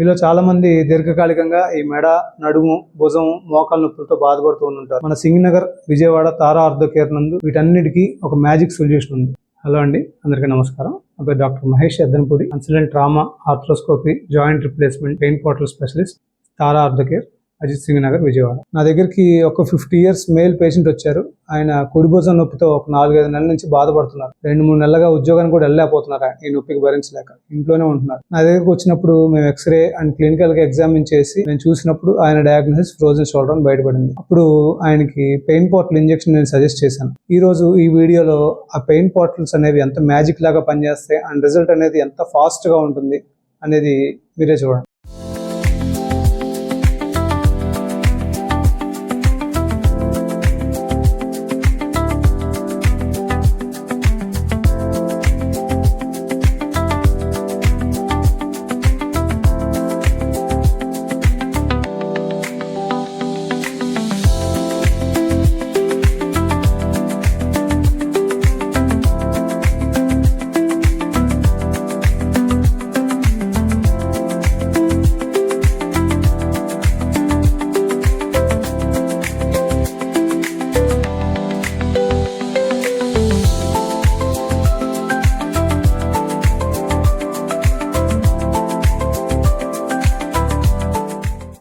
మీలో చాలా మంది దీర్ఘకాలికంగా ఈ మెడ, నడుము, భుజం, మోకాలు నొప్పులతో బాధపడుతూ ఉంటారు. మన సింగనగర్, విజయవాడ తారా ఆర్థో కేర్ నందు వీటన్నిటికీ ఒక మ్యాజిక్ సొల్యూషన్ ఉంది. హలో అండి, అందరికీ నమస్కారం. నా పేరు doctor Mahesh Yeddanapudi, consultant trauma, arthroscopy, joint replacement, pain portal specialist, Tara ortho care, Ajit Singh Nagar, Vijayawada. నా దగ్గరికి ఒక 50 years మేల్ పేషెంట్ వచ్చారు. ఆయన కుడి భుజం నొప్పితో ఒక 4-5 నెలల నుంచి బాధపడుతున్నారు. 2-3 నెలలుగా ఉద్యోగానికి కూడా వెళ్ళలేకపోతున్నారు. ఈ నొప్పికి భరించలేక ఇంట్లోనే ఉంటున్నారు. నా దగ్గరికి వచ్చినప్పుడు మేము ఎక్స్రే అండ్ క్లినికల్ గా ఎగ్జామిన్ చేసి నేను చూసినప్పుడు ఆయన డయాగ్నోసిస్ ఫ్రోజన్ షోల్డర్ అని బయటపడింది. అప్పుడు ఆయనకి పెయిన్ పోర్టల్ ఇంజెక్షన్ నేను సజెస్ట్ చేశాను. ఈ రోజు ఈ వీడియోలో ఆ పెయిన్ పోర్టల్స్ అనేవి ఎంత మ్యాజిక్ లాగా పనిచేస్తాయి అండ్ రిజల్ట్ అనేది ఎంత ఫాస్ట్ గా ఉంటుంది అనేది మీరే చూడండి.